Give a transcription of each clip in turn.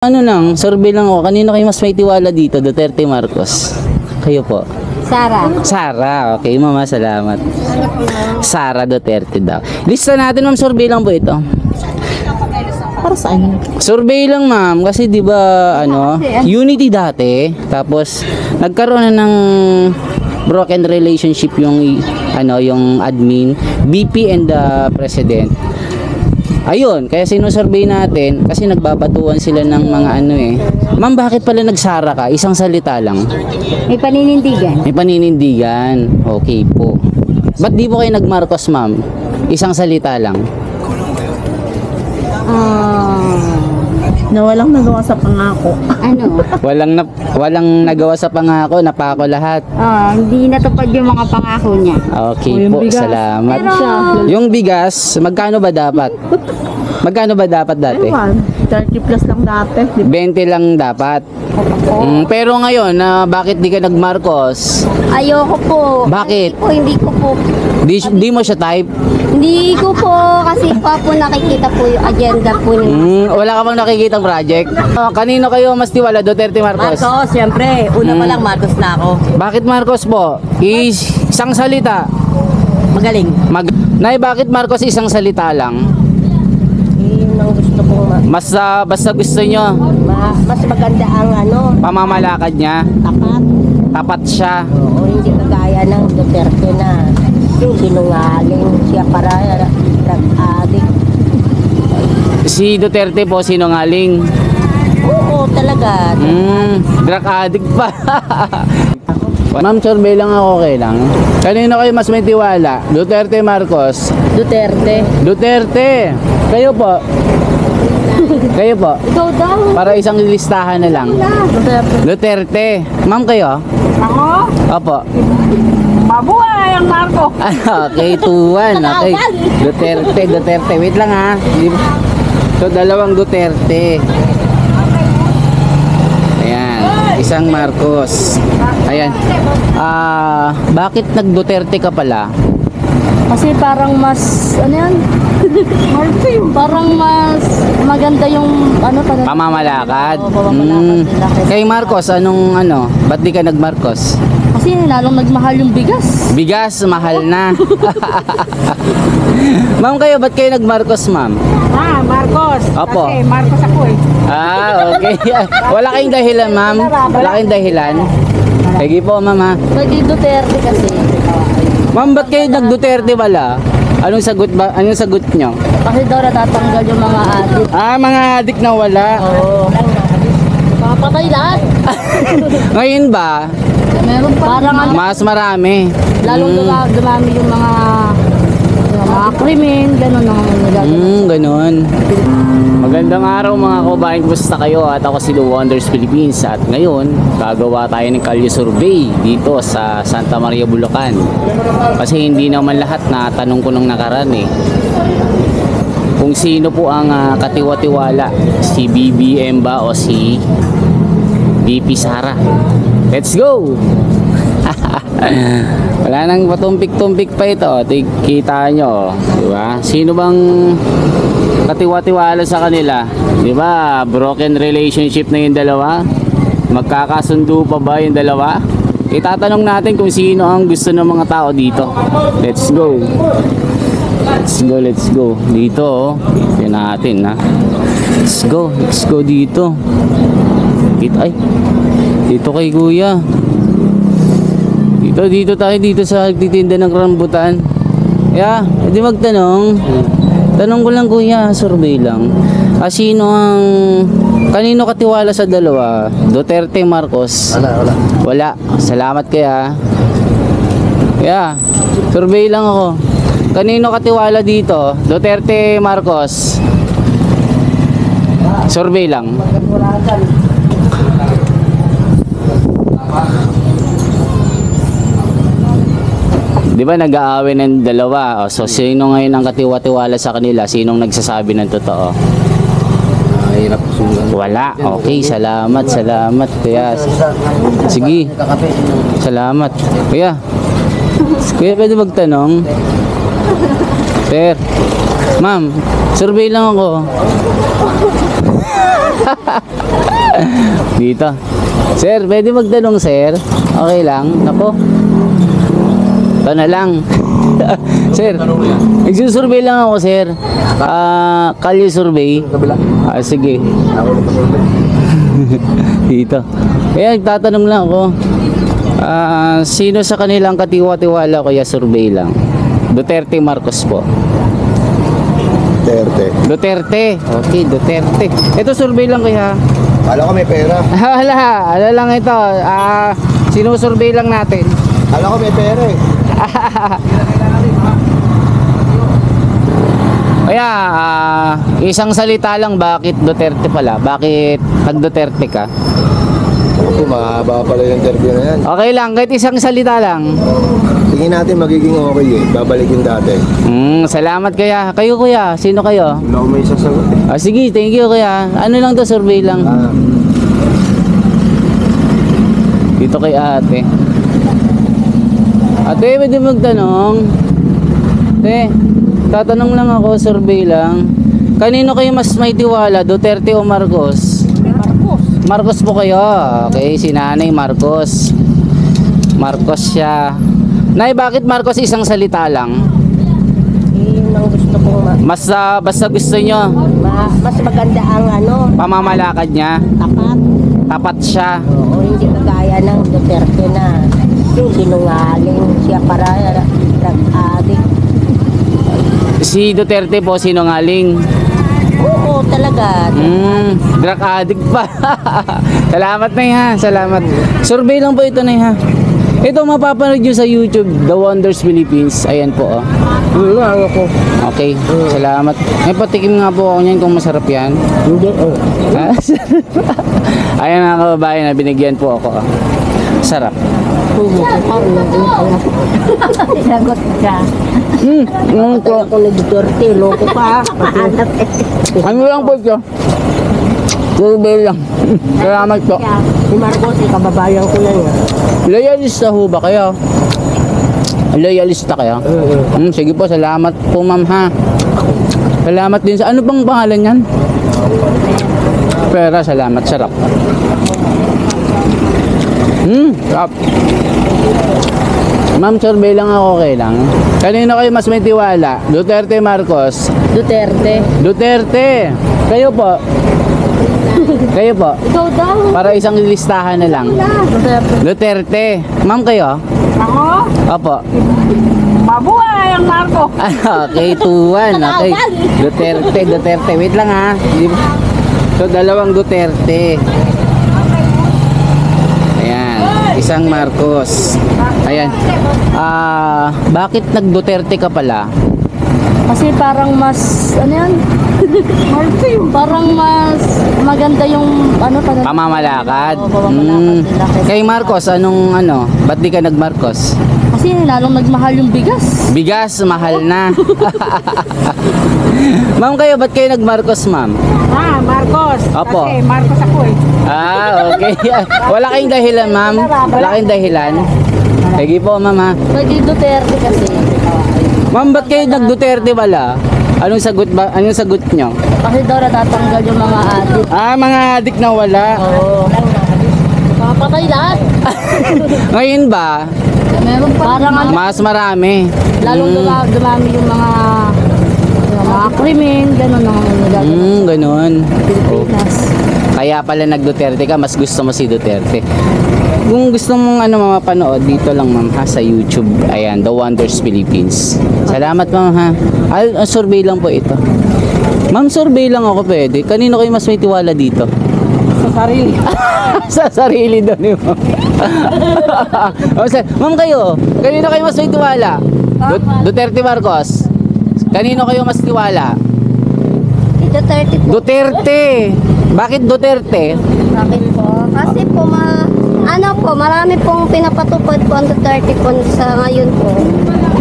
Ano lang, survey lang ako. Kanino kayo mas may tiwala dito? Duterte, Marcos? Kayo po? Sara. Sara, okay mama, salamat. Sara Duterte daw. Lista natin ma'am, survey lang po ito. Para saan? Survey lang ma'am, kasi di ba ano, unity dati, tapos nagkaroon na ng broken relationship yung ano, yung admin, VP and the president. Ayun, kaya sinusurvey natin kasi nagbabatuan sila ng mga ano eh. Ma'am, bakit pala nagsara ka? Isang salita lang. May paninindigan. May paninindigan. Okay po. Ba't di po kayo nag-Marcos, ma'am? Isang salita lang. Na walang nagawa sa pangako. Ano? Walang nagawa sa pangako, napako lahat. Hindi natupad yung mga pangako niya. Okay po, salamat. Yung bigas, magkano ba dapat? Magkano ba dapat dati? 30 plus lang dati. 20 lang dapat. Pero ngayon, bakit di ka nag-Marcos? Ayoko po. Bakit? Hindi ko po. Di mo siya type? Hindi ko po kasi pa po nakikita po yung agenda po niya. Wala ka bang nakikitang project? Kanino kayo mas tiwala, Duterte, Marcos? Marcos, siyempre. Una pa lang, Marcos na ako. Bakit Marcos po? Isang salita. Magaling. Nay, bakit Marcos isang salita lang? Yun ang gusto kong Basta gusto nyo, mas maganda ang pamamalakad niya, tapat. tapat siya. Oo, hindi kagaya ng Duterte na sinungaling siya para drug-addict. Si Duterte po sinungaling. Oo, talaga. Drug addict pa. Ma'am, survey lang ako, okay lang. Kanino kayo mas may tiwala? Duterte, Marcos? Duterte. Duterte. Kayo po? Kayo po? Ikaw daw. Para isang listahan na lang. Duterte. Ma'am, kayo? Ako? Opo. Mabuhay ang Marco. Okay, 2-1. Okay. Duterte. Wait lang ha. So, dalawang Duterte. Ayan. Isang Marcos. Ayan. Bakit nag-Duterte ka pala? Kasi parang mas, ano yan? Parang mas maganda yung, Pamamalakad. pamamalakad nila. Kay Marcos, ba't di ka nag-Marcos? Kasi lalong nagmahal yung bigas. Bigas, mahal na. Ma'am, kayo, ba't kayo nag-Marcos, ma'am? Marcos. Opo. Kasi Marcos ako eh. Okay. Wala kayong dahilan, ma'am? Wala kayong dahilan? Sige po, ma'am ha. Pwede Duterte kasi. Ma'am, ba't kayo nag-Duterte wala? Anong sagot ba? Anong sagot nyo? Kasi daw natatanggal yung mga adik. Mga adik na wala. Oo. Papatay lahat. Ngayon ba? Meron pa. Parang Mas marami. lalong dumami yung mga krimen, gano'n ang nagagawa. Ganun. Magandang araw mga kababayan, kumusta kayo? At ako si Lou Wonders Philippines. At ngayon, gagawa tayo ng kalye survey dito sa Santa Maria, Bulacan. Kasi hindi naman lahat na tanong ko nung nakaraan eh. Kung sino po ang katiwa-tiwala, si BBM ba o si VP Sara? Let's go! Wala nang patumpik-tumpik pa ito. Kita nyo, diba? Sino bang katiwa-tiwala sa kanila? Diba? Broken relationship na yung dalawa? Magkakasundo pa ba yung dalawa? Itatanong natin kung sino ang gusto ng mga tao dito. Let's go. Let's go. Dito, Yan natin, ha. Let's go dito. Dito kay kuya. Dito tayo sa titinda ng rambutan. Pwede magtanong. Tanong ko lang kuya, survey lang. Kanino katiwala sa dalawa? Duterte, Marcos? Wala. Salamat kaya. Survey lang ako. Kanino katiwala dito? Duterte, Marcos? Survey lang. Di ba nag-aaway ng dalawa? So sino ngayon ang katiwa-tiwala sa kanila? Sinong nagsasabi ng totoo? Wala. Okay, salamat. Kuya. Sige. Salamat. Kuya, pwede magtanong? Sir. Ma'am, survey lang ako. Dito. Sir, pwede magtanong, sir? Okay lang. Nako. Ito na lang. Sir, nagsusurvey lang ako, sir. Kalye survey. Sige. Dito. Kaya nagtatanong lang ako. Sino sa kanilang katiwa-tiwala, kaya survey lang? Duterte, Marcos po. Duterte. Okay, Duterte. Ito survey lang kaya. Kala ko may pera. Ala lang ito. Sinusurvey lang natin. Kala ko may pera eh. Kaya, isang salita lang, bakit Duterte pala? Bakit nag-Duterte ka? Ako, mahaba pala yung interview na yan. Okay lang, kahit isang salita lang. Tingin natin magiging okay eh. Babalikin dati. Salamat kaya. Kayo kuya, sino kayo? Wala ko may sasagot eh. Sige, thank you kuya. Ano lang to, survey lang. Dito kay ate. Ate, pwede magtanong? Ate, tatanong lang ako, survey lang. Kanino kayo mas may tiwala, Duterte o Marcos? Marcos po kayo. Okay, si Nanay Marcos. Marcos siya. Nay, bakit Marcos isang salita lang? Yun ang gusto kong Basta gusto nyo, mas maganda ang pamamalakad niya, tapat. tapat siya. Oo, hindi kagaya ng Duterte na sinungaling siya para nag-adik. Si Duterte po sinungaling. Oo, talaga. Drug addict pa. Salamat na ha, salamat. Survey lang po ito na ha. Ito mapapanood nyo sa YouTube, The Wonders Philippines. Ayan po oh. Wala ako. Okay, salamat. May patikim nga po ako niyan kung masarap yan. Hindi, Ayan mga kababayan na binigyan po ako. Sarap. Sinagot ka. Ako ni Duterte, loko pa. Ano lang po ito? Survey lang. Salamat po. Si Marcos, kababayan ko yan. Loyalista ho ba kayo? Loyalista kayo? Sige po, salamat po ma'am ha. Salamat din sa... Ano bang pangalan yan? Pera, salamat. Sarap. Sarap. Ma'am, survey lang ako, okay lang. Kanino kayo mas may tiwala? Duterte, Marcos? Duterte. Duterte! Kayo po? Kayo po? Ikaw daw. Para isang listahan na lang. Duterte. Duterte. Ma'am, kayo? Ako? Opo. Mabuhay ang Marco. Okay, 2-1. Okay. Duterte. Wait lang ha. So, dalawang Duterte. Ayan. Isang Marcos. Ayan. Bakit nag-Duterte ka pala? Kasi parang mas, ano yan? Parang mas maganda yung, Pamamalakad. Oo, pamamalakad nila. Kay Marcos, ba't di ka nag-Marcos? Kasi lalong nagmahal yung bigas. Bigas, mahal na. Ma'am, kayo, ba't kayo nag-Marcos, ma'am? Marcos. Opo. Kasi Marcos ako eh. Okay. Wala kayong dahilan, ma'am? Wala kayong dahilan? Sige po, ma'am ha. Pwede Duterte kasi. Ma'am, ba't kayo nag-Duterte pala? Anong sagot ba? Anong sagot nyo? Kasi daw natatanggal yung mga adik. Mga adik na wala. Oo. Papatay lahat. Ngayon ba? Meron pa. Parang Mas marami. lalong dumami yung mga krimen, gano'n ang nagagawa Ganun. sa Pilipinas. Kaya pala nag-Duterte ka, mas gusto mo si Duterte. Kung gusto mong mapanood, dito lang ma'am ha, sa YouTube. Ayan, The Wonders Philippines. Salamat ma'am ha. Survey lang po ito. Ma'am, survey lang ako pwede. Kanino kayo mas may tiwala dito? Sa sarili. Sa sarili daw ni ma'am. Ma'am kayo, kanino kayo mas may tiwala? Duterte, Marcos? Kanino kayo mas tiwala? Duterte po. Duterte! Bakit Duterte? Bakit po? Kasi po, marami pong pinapatupad po ang Duterte po sa ngayon po.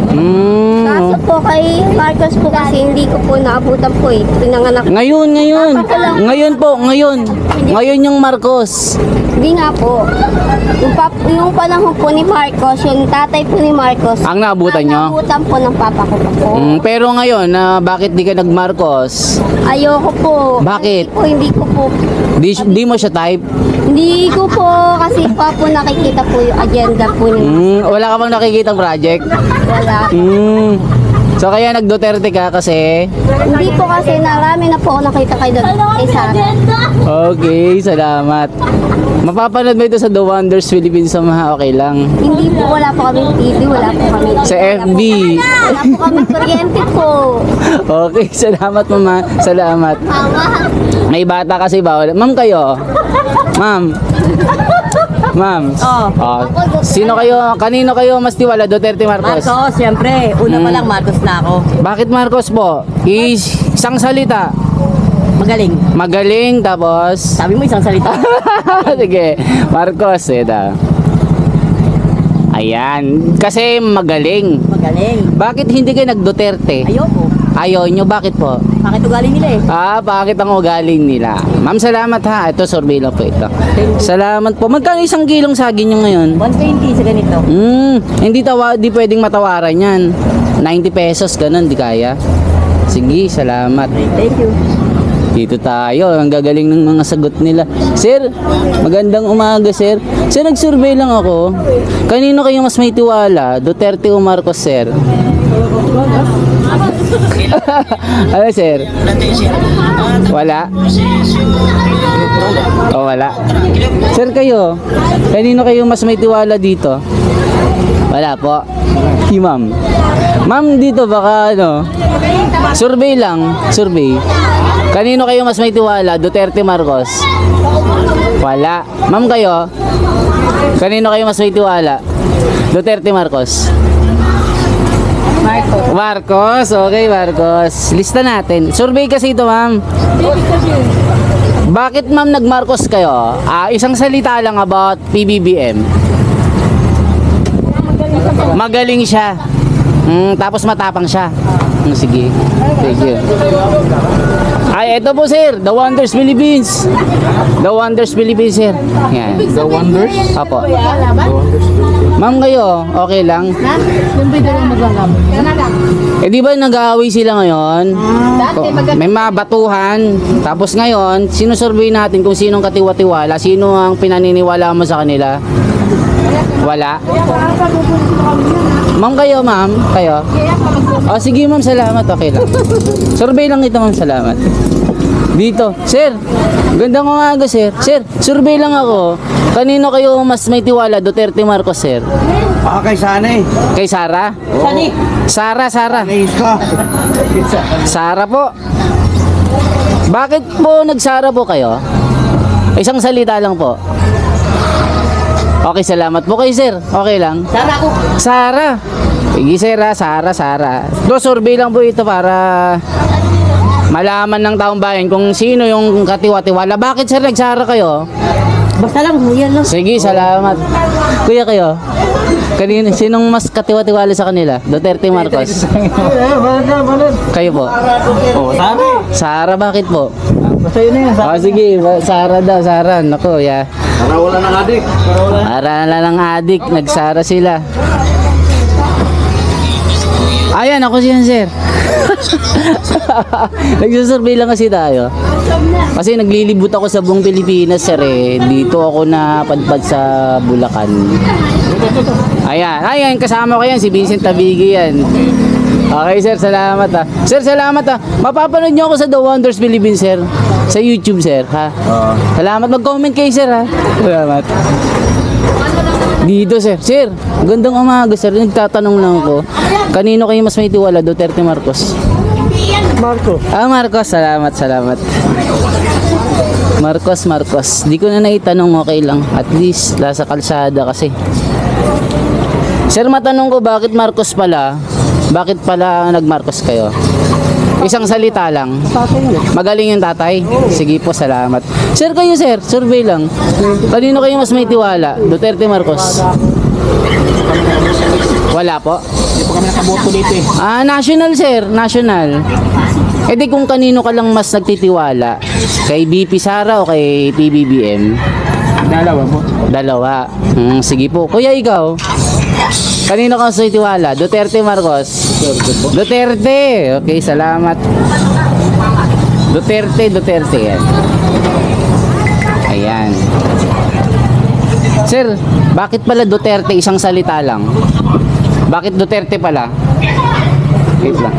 Kaso po kay Marcos po kasi hindi ko po naabutan po eh. Pinanganak. Ngayon. Ngayon yung Marcos. Hindi nga po. Yung panahon po ni Marcos, yung tatay po ni Marcos. Ang naabutan nyo? Naabutan po ng papa ko pa po. Pero ngayon, bakit di ka nag-Marcos? Ayoko po. Bakit? Hindi ko po. Di mo siya type? Hindi ko po kasi po nakikita po yung agenda po niya. Wala ka bang nakikitang project? Wala. So kaya nag-Duterte ka kasi? Hindi po kasi marami na po ako nakita kay Sara. Okay, salamat. Mapapanood mo ito sa The Wonders Philippines sa mga okay lang. Hindi po, wala po kami TV, wala po kami. Sa FB. Wala po kami kuryente po. Okay, salamat mama. Salamat. May bata kasi ba? Ma'am kayo? Ma'am. Ma'am. Oh. Sino kayo? Kanino kayo mas tiwala? Duterte, Marcos? Marcos, siyempre. Una pa lang Marcos na ako. Bakit Marcos po? Isang salita. Magaling. Magaling, tapos... Sabi mo isang salita. Sige, Marcos. Ito. Ayan. Kasi magaling. Magaling. Bakit hindi kayo nag-Duterte? Ayoko. Ayaw nyo, bakit po? Bakit ugali nila eh? Bakit ang ugaling nila? Ma'am, salamat ha. Ito, survey lang po ito. Salamat po. Magkano isang kilong saging nyo ngayon? 120 sa ganito. Hindi pwedeng matawaran yan. 90 pesos, ganun, di kaya. Sige, salamat. Thank you. Dito tayo, ang gagaling ng mga sagot nila. Sir, magandang umaga, sir. Sir, nag-survey lang ako. Kanino kayo mas may tiwala? Duterte o Marcos, sir? Ano, sir? Wala? O, wala. Sir, kayo? Kanino kayo mas may tiwala dito? Wala po. Si ma'am. Ma'am, dito baka ano? Survey lang. Survey. Kanino kayo mas may tiwala? Duterte, Marcos? Wala. Ma'am, kayo? Kanino kayo mas may tiwala? Duterte, Marcos? Marcos. Okay, Marcos. Lista natin. Survey kasi ito, ma'am. Bakit, ma'am, nag-Marcos kayo? Isang salita lang about PBBM. Magaling siya. Tapos matapang siya. Sige. Thank you. Ito po, sir. The Wonders Philippines. The Wonders Philippines, sir. Yan. The Wonders? Apo. Ma'am, kayo, okay lang? Di ba nag-aaway sila ngayon? May mga batuhan. Tapos ngayon, sinusurvey natin kung sinong katiwa-tiwala, sino ang pinaniniwala mo sa kanila? Wala? Ma'am, kayo, ma'am? Kayo? Sige, ma'am, salamat. Okay lang. Survey lang ito, ma'am, salamat. Dito. Sir, gandang umaga, sir. Sir, survey lang ako. Kanino kayo mas may tiwala? Duterte, Marcos, sir? Kay Sana eh. Kay Sara? Sani? Sara. Iska. Sara po. Bakit po nagsara po kayo? Isang salita lang po. Okay, salamat po kay sir. Okay lang. Sara ako. Sara. Sige, sir, Sara. Survey lang po ito para malaman ng taong bayan kung sino yung katiwa-tiwala. Bakit, sir, nagsara kayo? Basta lang, yan lang. Sige, salamat. Kuya, kayo? Sinong mas katiwa-tiwala sa kanila? Duterte, Marcos? Kayo po? Sana eh. Sara, bakit po? Basta yun na yan. Sige, Sara daw, Sara. Naku, ya. Para wala ng adik. Para na lang adik, nagsara sila. Ayan, ako siya, sir. Nagsusurvey lang kasi tayo. Kasi naglilibot ako sa buong Pilipinas, sir, eh. Dito ako napadpad sa Bulacan. Ayan, kasama ko yan, si Vincent Tabigi yan. Okay, sir, salamat ha. Sir, salamat ha. Mapapanood nyo ako sa The Wonders Philippines, sir. Sa YouTube, sir, ha. Salamat, mag-comment kayo, sir, ha. Salamat. Dito, sir. Sir, gandang umaga, sir. Nagtatanong lang ako. Kanino kayo mas may tiwala? Duterte, Marcos? Marco. Marcos. Salamat. Marcos. Di ko na naitanong, okay lang. At least, nasa kalsada kasi. Sir, matanong ko, bakit Marcos pala? Bakit pala nag-Marcos kayo? Isang salita lang. Magaling yung tatay? Sige po, salamat. Sir, kayo, sir. Survey lang. Kanino kayo mas may tiwala? Duterte, Marcos? Wala po? kami nakaboto dito eh. Ah, national sir, national. Eh di kung kanino ka lang mas nagtitiwala, kay BP Sara o kay PBBM? Dalawa po. Dalawa. Sige po. Kuya, ikaw? Kanino ka mas nagtitiwala? Duterte, Marcos? Duterte. Okay, salamat. Duterte yan. Ayan. Sir, bakit pala Duterte isang salita lang? Bakit Duterte pala? Wait lang.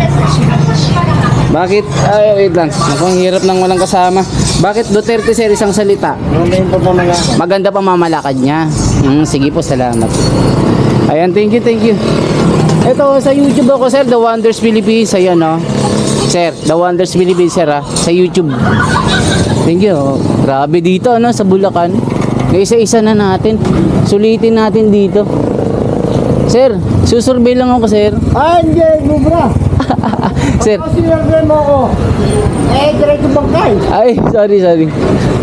Bakit? Ay, wait lang. Naku, ang hirap ng walang kasama. Bakit Duterte sir isang salita? Maganda pa mamalakad niya. Sige po, salamat. Ayan, thank you. Ito, sa YouTube ako sir, The Wonders Philippines. Ayan o. Sir, The Wonders Philippines sir ha. Sa YouTube. Thank you. Grabe dito ano, sa Bulacan. Isa-isa na natin. Sulitin natin dito. Sir, susurvey lang ako sir. Hindi, bubra. Sir. Sinagyan mo ako. Diretso bangkay. Ay, sorry.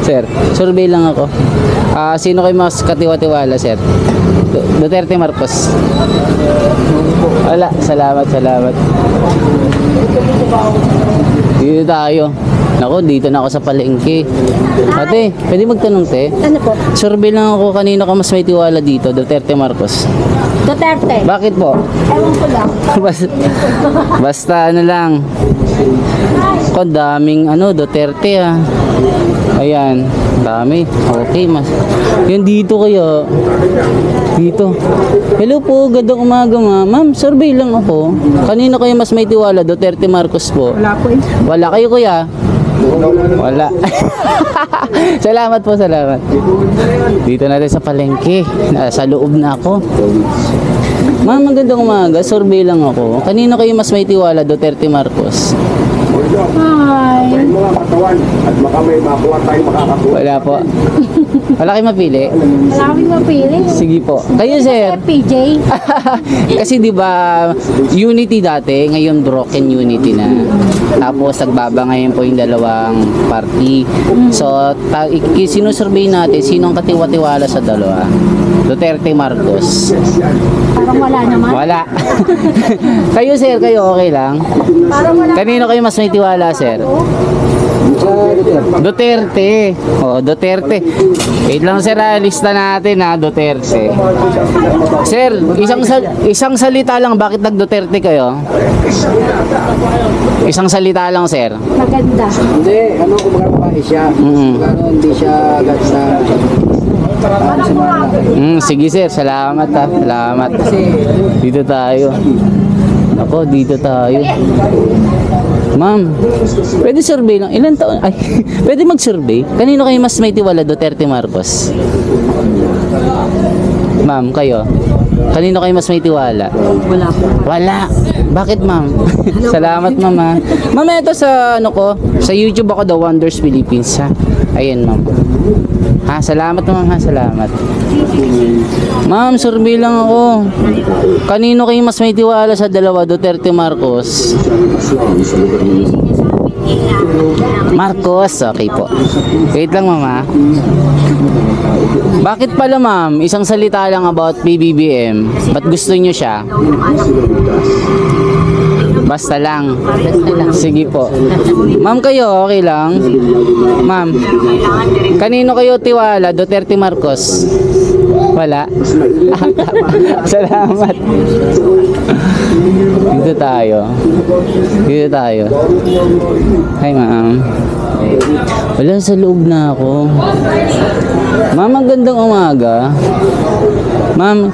Sir, survey lang ako. Sino kayo mas katiwa-tiwala, sir? Duterte, Marcos? Wala, salamat. Dito tayo. Nako, dito na ako sa palengke. Ate, pwede magtanong, te? Ano po? Survey lang ako, kanino ka mas may tiwala dito? Duterte, Marcos? Duterte. Bakit po? Ewan ko lang. Basta ano lang. Ko daming Duterte ah. Ayan, dami. Okay, mas. Yan dito kayo. Dito. Hello po, gandang umaga ma'am. Survey lang ako. Kanino kayo mas may tiwala? Duterte, Marcos po? Wala po eh. Wala kayo kuya? Wala. Salamat po. Dito natin sa palengke. Sa loob na ako. Ma'am, magandang umaga. Survey lang ako. Kanino kayo mas may tiwala? Duterte, Marcos? Hi. Wala po. Wala kayo mapili? Wala kaming mapili. Sige po. Kayo sir. PJ. Kasi 'di ba unity dati, ngayon broken unity na. Tapos nagbaba ngayon po yung dalawang party. So sinusurvey natin sinong katiwa-tiwala sa dalawa. Duterte, Marcos. Parang wala naman. Wala. Kayo sir, kayo okay lang? Parang wala. Kanino kayo mas may tiwala sir? Duterte. Oh, Duterte. Wait lang sir, lista natin Duterte. Sir, isang salita lang, bakit nag-Duterte kayo? Isang salita lang sir. Maganda. Hindi, kumbaga babae siya. Hindi siya agad sa... Sige sir, salamat Salamat. Dito tayo. Ako, dito tayo. Ma'am, pwede survey lang. Ilan taon? Ay, pwede mag-survey? Kanino kayo mas may tiwala? Duterte, Marcos? Ma'am, kayo? Kanino kayo mas may tiwala? Wala po. Wala. Bakit, ma'am? Salamat, ma'am. Ma'am, ito sa sa YouTube ako, The Wonders Philippines, ha? Ayan, ma'am. Salamat, ma'am, salamat. Ma'am, survey lang ako. Kanino kayo mas may tiwala sa dalawa? Duterte, Marcos? Marcos, okay po. Wait lang, ma'am. Bakit pala, ma'am? Isang salita lang about PBBM. Ba't gusto nyo siya? Basta lang. Sige po. Ma'am, kayo, okay lang? Ma'am, kanino kayo tiwala? Duterte, Marcos? Wala? Salamat. Dito tayo. Hi, ma'am. Wala, sa loob na ako. Ma'am, magandang umaga. Ma'am,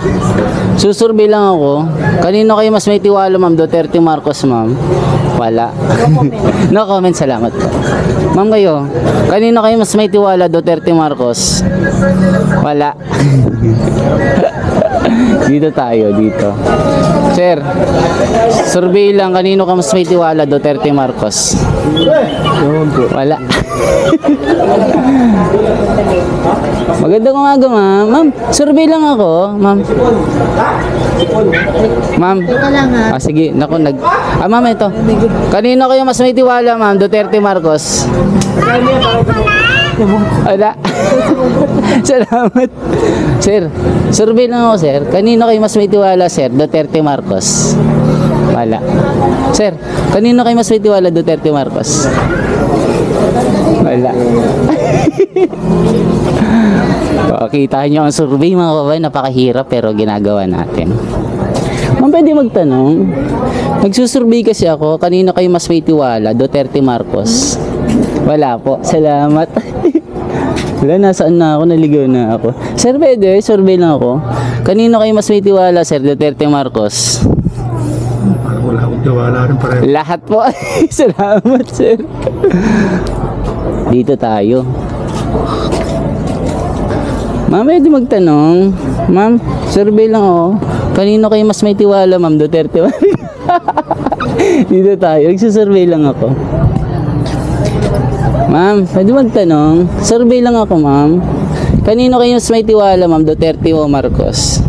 susurvey lang ako. Kanino kayo mas may tiwala, ma'am? Duterte, Marcos, ma'am? Wala. No comment, salamat po. Ma'am, kayo, kanino kayo mas may tiwala? Duterte, Marcos? Wala. Dito tayo, dito. Sir, survey lang, kanino ka mas may tiwala? Duterte, Marcos? Wala. Magandang umaga, ma'am. Ma'am, survey lang ako, ma'am. Ma'am. Sige, naku, ma'am, ito. Kanino kayo mas may tiwala, ma'am? Duterte, Marcos? Wala. Salamat. Sir, survey lang ako, sir. Kanino kayo mas may tiwala, sir? Duterte, Marcos? Wala. Sir, kanino kayo mas may tiwala, Duterte o Marcos? Wala. Kita nyo ang survey mga kababayan, napakahirap pero ginagawa natin. Ma'am, pwede magtanong. Nagsusurvey kasi ako, kanino kayo mas may tiwala, Duterte, Marcos? Wala po. Salamat. Wala, nasaan na ako? Naligaw na ako. Sir, pwede, survey lang ako. Kanino kayo mas may tiwala, Sir, Duterte, Marcos? Wala akong tiwala rin pareho. Lahat po. Salamat, sir. Dito tayo. Ma'am, pwede magtanong. Ma'am, survey lang ako. Kanino kayo mas may tiwala, Ma'am Duterte? Dito tayo. Nagsusurvey lang ako. Ma'am, pwede magtanong. Survey lang ako, ma'am. Kanino kayo mas may tiwala, Ma'am Duterte o Marcos?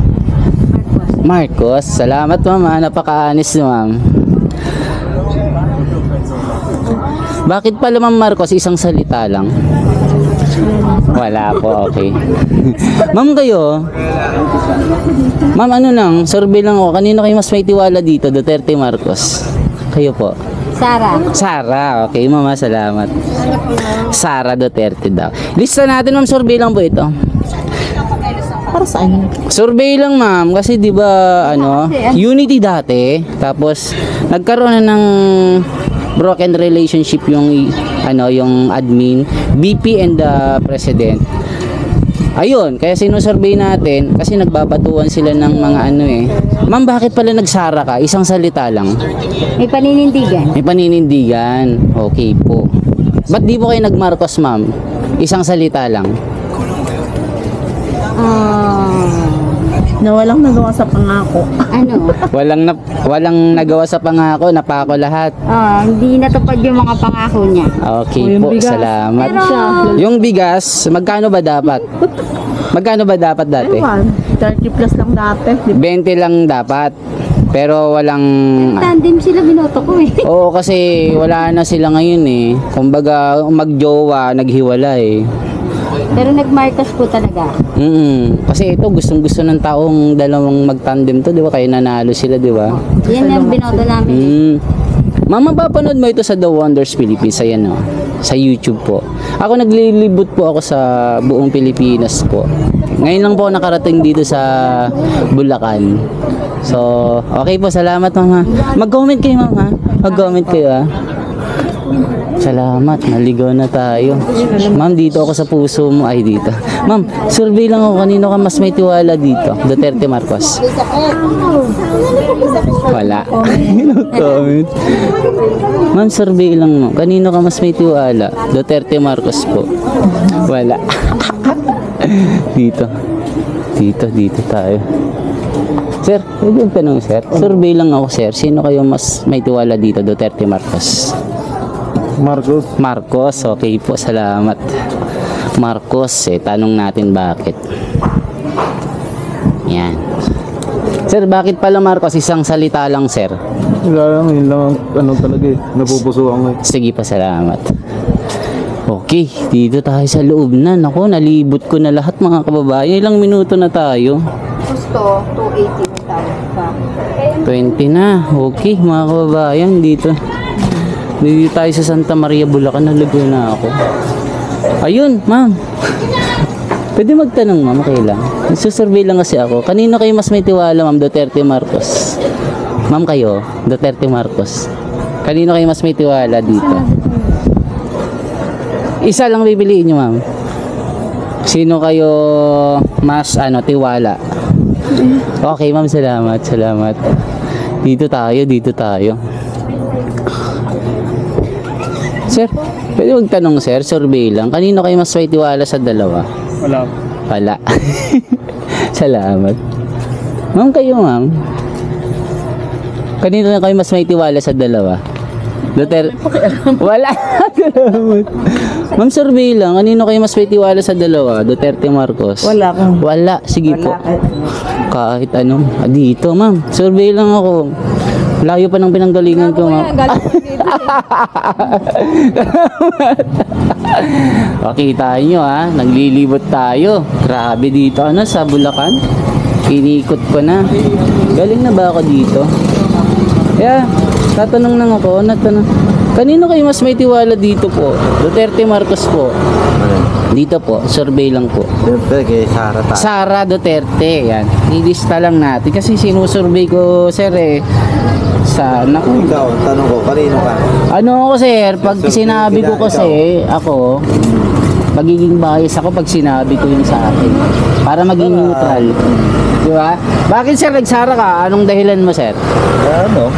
Marcos. Salamat, ma'am. Napaka-honest, ma'am. Bakit pala, Ma'am Marcos, isang salita lang? Wala po, okay. Ma'am, kayo? Ma'am, ano lang, survey lang ako. Kanino kayo mas may tiwala dito, Duterte, Marcos? Kayo po. Sara. Sara, okay, mama, salamat. Sara Duterte daw. Lista natin, ma'am, survey lang po ito. Para saan? Survey lang, ma'am, kasi 'di ba unity dati, tapos nagkaroon na ng broken relationship yung yung admin, VP and the president. Ayun, kaya sinusurvey natin kasi nagbabatuan sila ng mga Ma'am, bakit pala nagsara ka? Isang salita lang. May paninindigan. May paninindigan. Okay po. Ba't di po kayo nag-Marcos, ma'am? Isang salita lang. Na walang nagawa sa pangako. Ano? Walang nagawa sa pangako, napako lahat. Hindi natupad yung mga pangako niya. Okay po, salamat. Pero, Yung bigas, magkano ba dapat? Magkano ba dapat dati? 30 plus lang dati. 20 lang dapat. Pero walang... tandem sila, binoto ko eh. Oo, kasi wala na sila ngayon eh. Kumbaga, magjowa, naghiwalay. Pero nag-Marcos po talaga. Kasi ito, gustong-gusto ng taong dalawang mag-tandem to, di ba? Kaya nanalo sila, di ba? Yan yung binoto namin. Mama, mapapanood mo ito sa The Wonders Philippines. Ayan o, sa YouTube po. Ako naglilibot po ako sa buong Pilipinas po. Ngayon lang po nakarating dito sa Bulacan. So, okay po, salamat, mama. Mag-comment kayo, mama. Mag-comment kayo, ha. Salamat, naligaw na tayo. Ma'am, dito ako sa puso mo. Ay, dito. Ma'am, survey lang ako. Kanino ka mas may tiwala dito? Duterte, Marcos? Wala. No comment. Ma'am, survey lang mo. Kanino ka mas may tiwala? Duterte, Marcos po. Wala. Dito. Dito tayo. Sir, pwede yung tanong, sir? Survey lang ako, sir. Sino kayo mas may tiwala dito? Duterte, Marcos? Marcos, okay po, salamat. Marcos, tanong natin bakit. Yan. Sir, bakit pala Marcos? Isang salita lang, sir. Wala lang, yun lang talaga eh. Napupusuan ko eh. Sige pa, salamat. Okay, dito tayo sa loob na. Naku, nalibot ko na lahat mga kababayan. Ilang minuto na tayo? Gusto, 280 na pa. 20 na. Okay, mga kababayan, dito. Dito tayo sa Santa Maria, Bulacan. Naligaw na ako. Ayun, ma'am. Pwede magtanong, ma'am. Okay lang. Nagsusurvey lang kasi ako. Kanino kayo mas may tiwala, ma'am? Duterte, Marcos? Ma'am, kayo? Duterte, Marcos? Kanino kayo mas may tiwala dito? Isa lang bibiliin nyo, ma'am. Sino kayo mas tiwala? Okay, ma'am. Salamat. Dito tayo. Sir, pwede magtanong, sir, survey lang. Kanino kayo mas may tiwala sa dalawa? Wala. Salamat. Ma'am, kayo, ma'am. Kanino na kayo mas may tiwala sa dalawa? Duterte? Wala. Salamat. Ma'am, survey lang. Kanino kayo mas may tiwala sa dalawa? Duterte, Marcos? Wala. Sige po. Kahit anong. Dito, ma'am. Survey lang ako. Layo pa ng pinanggalingan ko, ma'am. Pakita nyo, ha. Naglilibot tayo. Grabe dito. Sa Bulacan? Inikot ko na. Galing na ba ako dito? Kaya, tatanong lang ako, kanino kayo mas may tiwala dito po? Duterte, Marcos po. Dito po, survey lang po. Siyempre kay Sara tayo. Sara Duterte, yan. Ilista lang natin kasi sinusurvey ko, sir eh. Naku, Ikaw, tanong ko, kanino ka? ano ako sir, pag Survey sinabi ko nila, kasi, ako, magiging bias ako pag sinabi ko yun sa akin. Para maging neutral. Di ba? Bakit sir, nagsara ka? Anong dahilan mo sir? Ano?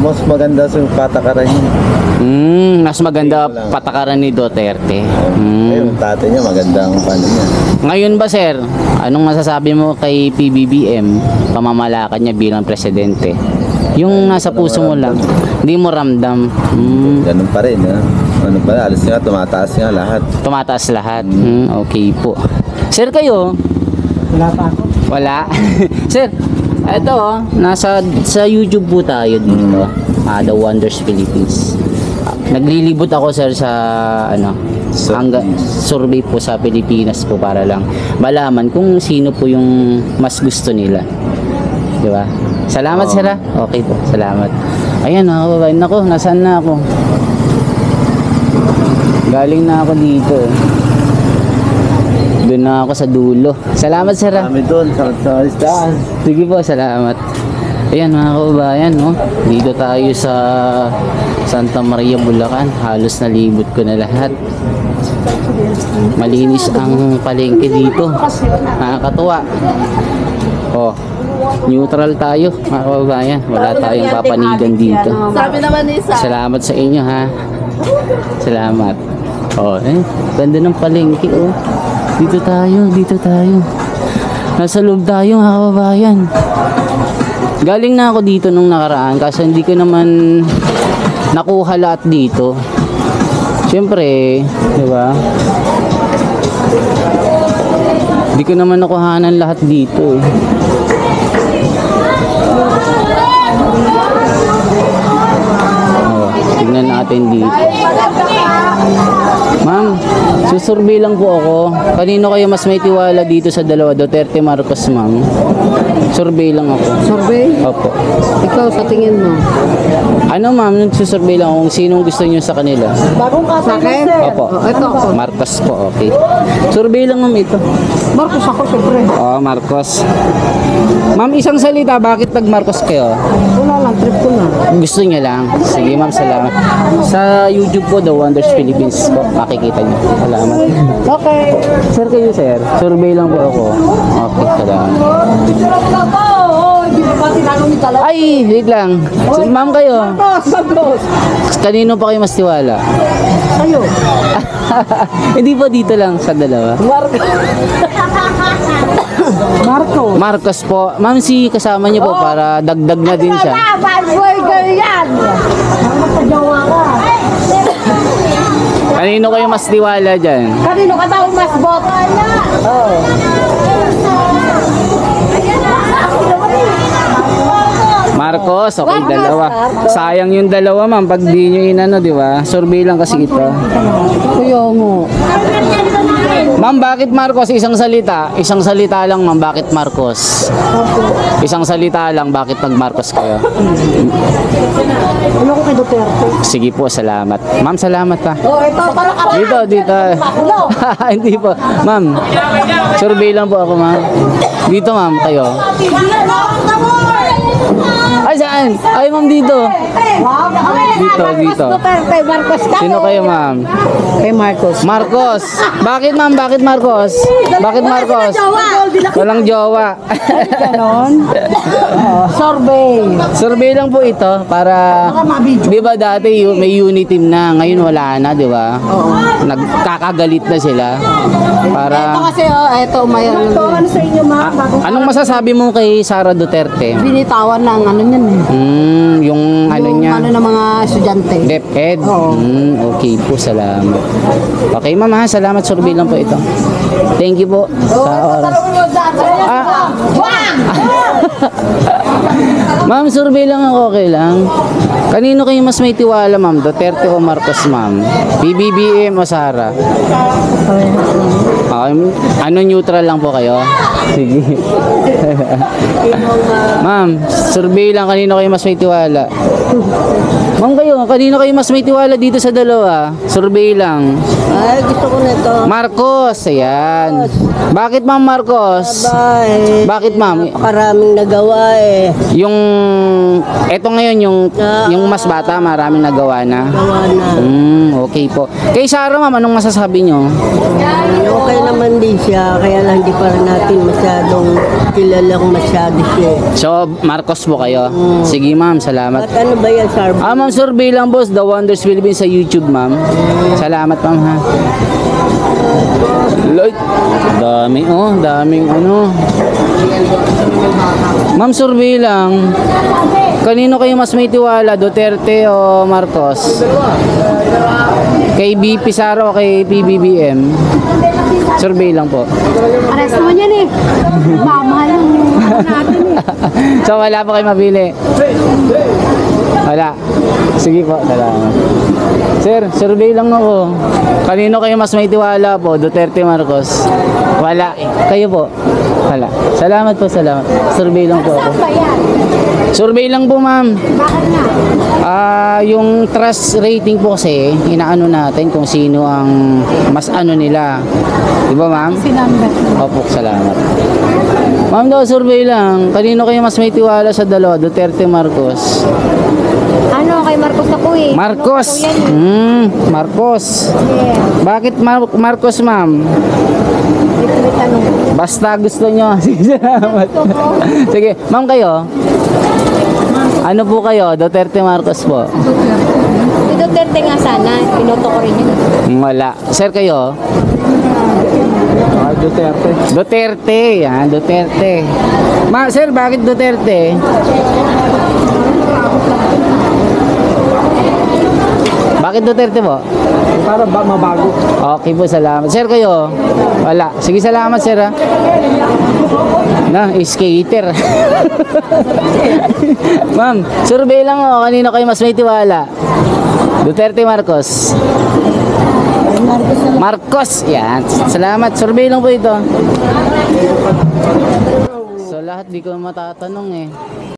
Mas maganda sa patakaran niya. Mas maganda patakaran ni Duterte. Ayun, tatay niya magandang paano niya. Ngayon ba sir, anong masasabi mo kay PBBM, pamamalakad niya bilang presidente? Yung nasa puso mo lang, hindi mo ramdam. Ganun pa rin, ha? Ano pa, alas nga, tumataas nga lahat. Tumataas lahat. Okay po. Sir kayo? Wala pa ako. Wala. Sir, ito sa YouTube po tayo dito. The Wonders Philippines. Naglilibot ako sir sa survey po sa Pilipinas po para lang malaman kung sino po yung mas gusto nila. Di ba? Salamat sir ha. Okay po, salamat. Ayan mga kababayan, nako, nasaan na ako? Galing na ako dito. Doon na ako sa dulo. Salamat sir ha. Kami doon, sa isdaan. Sige po, salamat. Ayan mga kababayan, no? Dito tayo sa Santa Maria, Bulacan. Halos nalibot ko na lahat. Malinis ang palengke dito. Nakakatuwa. Oh, neutral tayo mga kababayan. Wala tayong papanigan dito. Sabi naman ni Sa. Salamat sa inyo ha. Salamat. Oh, ganda ng palengke oh. Dito tayo. Nasa loob tayo mga kababayan. Galing na ako dito nung nakaraan kasi hindi ko naman nakuha lahat dito. Siyempre, di ba? Hindi ko naman nakuhanan lahat dito eh. Oh, tignan natin dito. Ma'am, susurvey lang po ako. Kanino kayo mas may tiwala dito sa dalawa? Duterte, Marcos, ma'am? Survey lang ako. Survey? Opo. Ikaw sa tingin mo? Ano ma'am, nagsusurvey lang kung sinong gusto nyo sa kanila? Bagong Sa akin? Opo. Ito ako. Marcos po, okay. Survey lang ma'am ito. Marcos ako, siyempre. Oh, Marcos. Ma'am, isang salita, bakit nag-Marcos kayo? Wala lang, trip ko na. Gusto niya lang. Sige ma'am, salamat. Sa YouTube po, The Wonders Philippines po, makikita niyo. Salamat. Okay. Sir kayo sir, survey lang po ako. Okay, salamat. Hindi pa tinanong ni Talaw. Ay, wait lang. Ma'am kayo, Marcos! kanino pa kayo mas tiwala? Ayo. Hindi po dito lang sa dalawa. Marcos. Marcos po. Ma'am, si kasama niyo po para dagdag na din siya. Burger yan! Magpajawa ka. Kanino kayo mas tiwala dyan? Kanino ka daw mas boto? Marcos, okay, dalawa. Sayang yung dalawa, ma'am, pag di nyo inano, di ba? Survey lang kasi ito. Kuya mo. Ma'am, bakit Marcos? Isang salita. Isang salita lang, ma'am. Bakit Marcos? Isang salita lang, bakit nag-Marcos kayo? Ano ko kay Duterte? Sige po, salamat. Ma'am, salamat ha. Oh, ito pala ka. Dito. Hindi po. Ma'am, survey lang po ako, ma'am. Dito, ma'am, kayo. Ay, saan? Ay, ma'am, dito. Dito. Kay Marcos ka. Sino kayo, ma'am? Kay Marcos. Marcos. Bakit, ma'am? Bakit Marcos? Bakit Marcos? Walang jowa. Ganon. Survey. Survey lang po ito para, di ba dati may unity team na, ngayon wala na, di ba? Nagkakagalit na sila. Para, Ito kasi, ito umayan. Ito, ano sa inyo, ma? anong masasabi mo kay Sara Duterte? Binitawan ng ano niyan eh. Yung ano Yung niya? ano ng mga estudyante. DepEd? Oo. Okay po, salamat. Okay, ma'am ha, salamat. Survey lang po ito. Thank you po sa oras. Ma'am, survey lang ako, okay lang. Kanino kayo mas may tiwala, ma'am? Duterte o Marcos, ma'am? PBBM o Sara? Okay, ano, neutral lang po kayo? Sige. Ma'am, survey lang, kanino kayo mas may tiwala? Ma'am, kanino kayo mas may tiwala dito sa dalawa? Survey lang. Ay, gusto ko na ito. Marcos, ayan. Bakit, ma'am, Marcos? Bye. Bakit, ma'am? Napakaraming nagawa eh. Yung eto ngayon yung mas bata, maraming nagawa na. Gawa na. Okay po. Kay Sarah, ma'am, anong masasabi nyo? Okay naman din siya, kaya lang di pa rin natin masyadong kilalang masyado siya. So, Marcos po kayo. Sige, ma'am, salamat. At ano ba yan, Sir? Ma'am, survey lang, boss. The Wonders Philippines sa YouTube, ma'am. Salamat, ma'am, ha. Lloyd. Dami, daming ano. Ma'am, survey lang. Kanino kayo mas may tiwala? Duterte o Marcos? Kay BP Sara o kay PBBM? Survey lang po. Ares naman yan eh. Mamahal yung natin eh. So, wala po kayo mabili? Wala. Sige po, salamat. Sir, survey lang ako. Kanino kayo mas may tiwala po? Duterte, Marcos? Wala. Kayo po? Wala. Salamat po, salamat. Survey lang po ako. Ba yan? Survey lang po, ma'am. Bakit nga? Yung trust rating po kasi, inaano natin kung sino ang mas ano nila. Di ba, ma'am? Sinambat. Opo, salamat. Ma'am daw, survey lang. Kanino kayo mas may tiwala sa dalawa? Duterte, Marcos? Ano, kay Marcos ako eh. Marcos! Ano ako yan Marcos. Yeah. Bakit Marcos, ma'am? Dito may tanong. Basta gusto nyo. Sige, salamat. Sige, ma'am kayo? Ano po kayo? Duterte, Marcos po? Si Duterte nga sana. Pinoto ko rin yun. Wala. Sir, kayo? Duterte. Duterte. Yan, Duterte. Sir, bakit Duterte? Bakit Duterte po? Para ba mabago? Okay po, salamat. Sir, kayo? Wala. Sige, salamat, sir, ha? Na, skater. Ma'am, survey lang ako. Kanino kayo mas may tiwala? Duterte, Marcos? Marcos. Yan. Salamat. Survey lang po ito. So, lahat di ko matatanong eh.